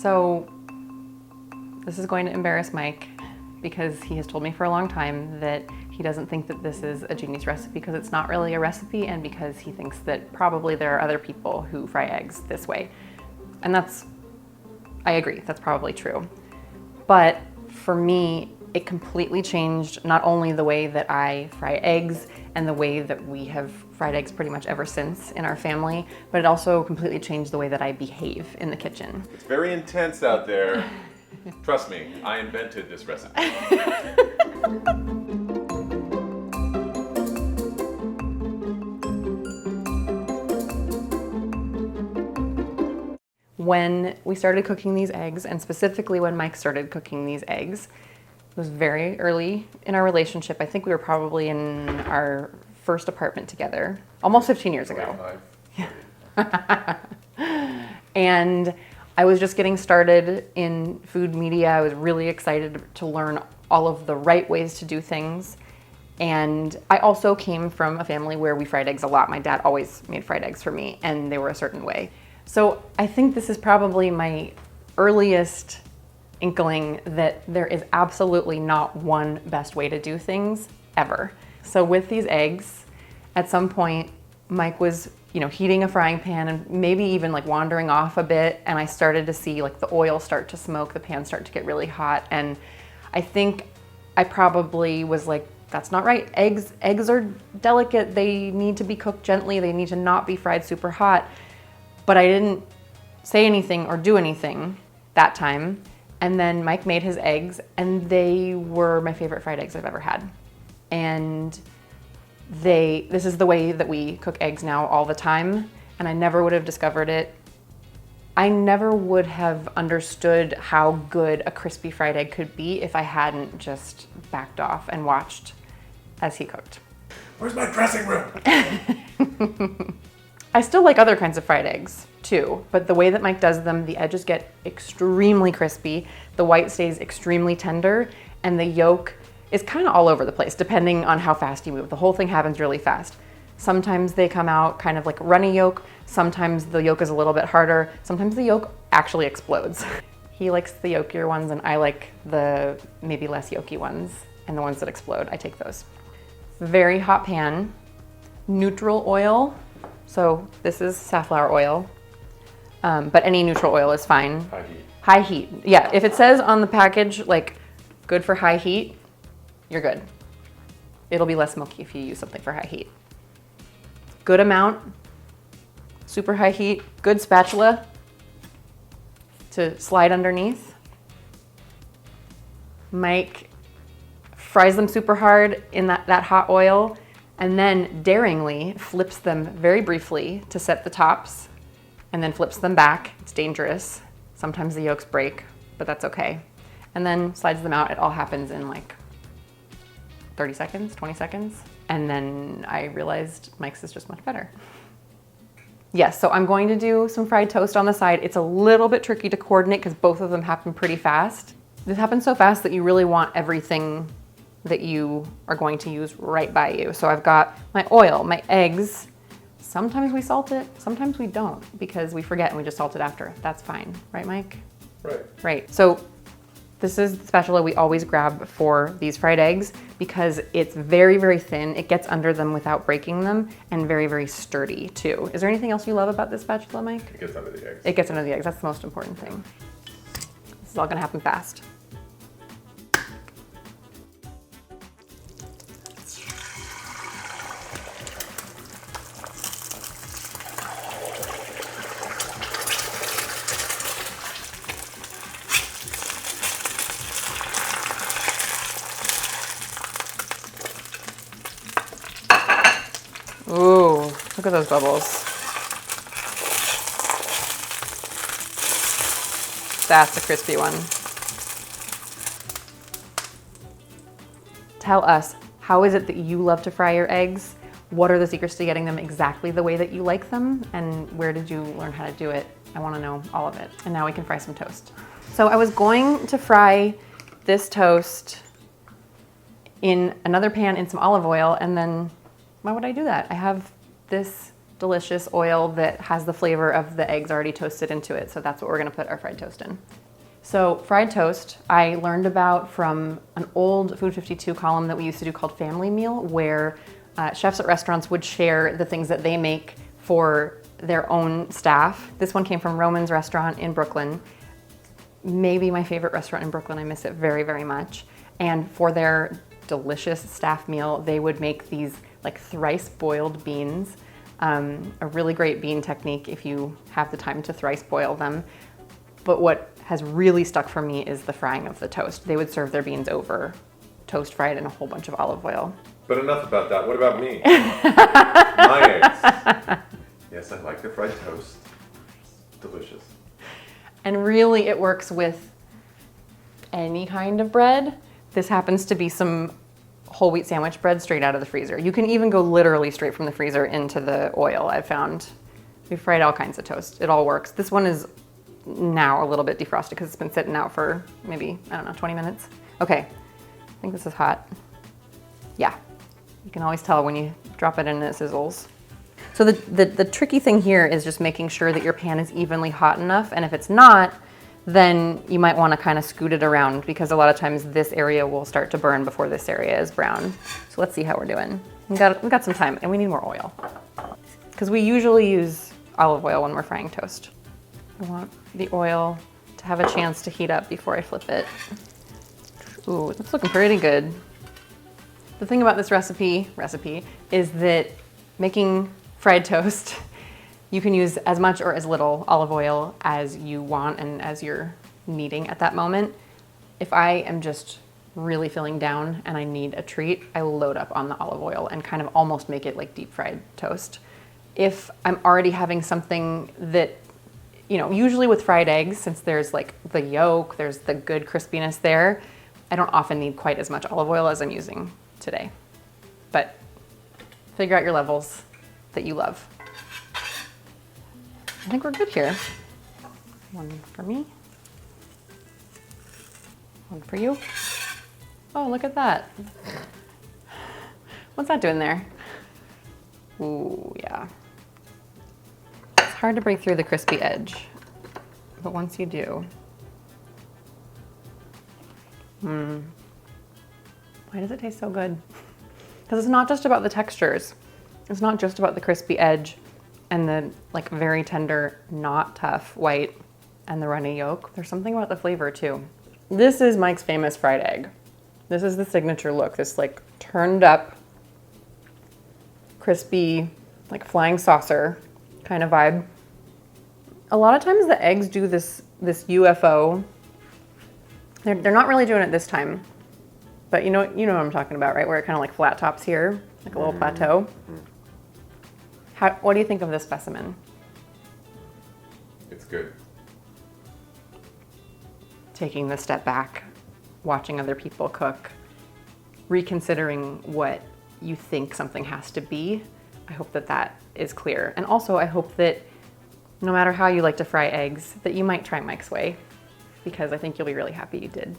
So this is going to embarrass Mike because he has told me for a long time that he doesn't think that this is a genius recipe because it's not really a recipe, and because he thinks that probably there are other people who fry eggs this way. And I agree, that's probably true. But for me, it completely changed not only the way that I fry eggs and the way that we have fried eggs pretty much ever since in our family, but it also completely changed the way that I behave in the kitchen. It's very intense out there. Trust me, I invented this recipe. When we started cooking these eggs, and specifically when Mike started cooking these eggs, it was very early in our relationship. I think we were probably in our first apartment together, almost 15 years ago. Yeah. And I was just getting started in food media. I was really excited to learn all of the right ways to do things. And I also came from a family where we fried eggs a lot. My dad always made fried eggs for me, and they were a certain way. So I think this is probably my earliest inkling that there is absolutely not one best way to do things ever. So with these eggs, at some point, Mike was, heating a frying pan and maybe even like wandering off a bit, and I started to see like the oil start to smoke, the pan start to get really hot, and I think I probably was like, that's not right. Eggs are delicate. They need to be cooked gently. They need to not be fried super hot. But I didn't say anything or do anything that time. And then Mike made his eggs, and they were my favorite fried eggs I've ever had. And this is the way that we cook eggs now all the time, and I never would have discovered it. I never would have understood how good a crispy fried egg could be if I hadn't just backed off and watched as he cooked. Where's my dressing room? I still like other kinds of fried eggs too, but the way that Mike does them, the edges get extremely crispy, the white stays extremely tender, and the yolk is kind of all over the place depending on how fast you move. The whole thing happens really fast. Sometimes they come out kind of like runny yolk, sometimes the yolk is a little bit harder, sometimes the yolk actually explodes. He likes the yolkier ones, and I like the maybe less yolky ones, and the ones that explode, I take those. Very hot pan, neutral oil. So this is safflower oil, but any neutral oil is fine. High heat. High heat, yeah. If it says on the package, like, good for high heat, you're good. It'll be less smoky if you use something for high heat. Good amount, super high heat, good spatula to slide underneath. Mike fries them super hard in that hot oil, and then daringly flips them very briefly to set the tops, and then flips them back. It's dangerous. Sometimes the yolks break, but that's okay. And then slides them out. It all happens in like 30 seconds, 20 seconds. And then I realized Mike's is just much better. Yes, so I'm going to do some fried toast on the side. It's a little bit tricky to coordinate because both of them happen pretty fast. This happens so fast that you really want everything that you are going to use right by you. So I've got my oil, my eggs. Sometimes we salt it, sometimes we don't because we forget and we just salt it after. That's fine, right, Mike? Right. Right, so this is the spatula we always grab for these fried eggs because it's very, very thin. It gets under them without breaking them, and very, very sturdy too. Is there anything else you love about this spatula, Mike? It gets under the eggs. It gets under the eggs, that's the most important thing. This is all gonna happen fast. Ooh, look at those bubbles. That's a crispy one. Tell us, how is it that you love to fry your eggs? What are the secrets to getting them exactly the way that you like them? And where did you learn how to do it? I want to know all of it. And now we can fry some toast. So I was going to fry this toast in another pan in some olive oil, and then why would I do that? I have this delicious oil that has the flavor of the eggs already toasted into it. So that's what we're gonna put our fried toast in. So fried toast, I learned about from an old Food 52 column that we used to do called Family Meal, where chefs at restaurants would share the things that they make for their own staff. This one came from Roman's restaurant in Brooklyn. Maybe my favorite restaurant in Brooklyn. I miss it very, very much. And for their delicious staff meal, they would make these like thrice boiled beans. A really great bean technique if you have the time to thrice boil them. But what has really stuck for me is the frying of the toast. They would serve their beans over, toast fried in a whole bunch of olive oil. But enough about that. What about me? My eggs. Yes, I like the fried toast. Delicious. And really it works with any kind of bread. This happens to be some whole wheat sandwich bread straight out of the freezer. You can even go literally straight from the freezer into the oil, I've found. We've fried all kinds of toast. It all works. This one is now a little bit defrosted because it's been sitting out for maybe, I don't know, 20 minutes. Okay, I think this is hot. Yeah, you can always tell when you drop it in and it sizzles. So the tricky thing here is just making sure that your pan is evenly hot enough, and if it's not, then you might want to kind of scoot it around because a lot of times this area will start to burn before this area is brown. So let's see how we're doing. We've got some time and we need more oil because we usually use olive oil when we're frying toast. I want the oil to have a chance to heat up before I flip it. Ooh, that's looking pretty good. The thing about this recipe is that making fried toast, you can use as much or as little olive oil as you want and as you're needing at that moment. If I am just really feeling down and I need a treat, I load up on the olive oil and kind of almost make it like deep fried toast. If I'm already having something that, you know, usually with fried eggs, since there's like the yolk, there's the good crispiness there, I don't often need quite as much olive oil as I'm using today. But figure out your levels that you love. I think we're good here. One for me. One for you. Oh, look at that. What's that doing there? Ooh, yeah. It's hard to break through the crispy edge, but once you do, why does it taste so good? Because it's not just about the textures. It's not just about the crispy edge and the like very tender, not tough white and the runny yolk. There's something about the flavor too. This is Mike's famous fried egg. This is the signature look, this like turned up, crispy, like flying saucer kind of vibe. A lot of times the eggs do this UFO. They're not really doing it this time, but you know what I'm talking about, right? Where it kind of like flat tops here, like a little plateau. What do you think of this specimen? It's good. Taking the step back, watching other people cook, reconsidering what you think something has to be. I hope that that is clear. And also I hope that no matter how you like to fry eggs, that you might try Mike's way, because I think you'll be really happy you did.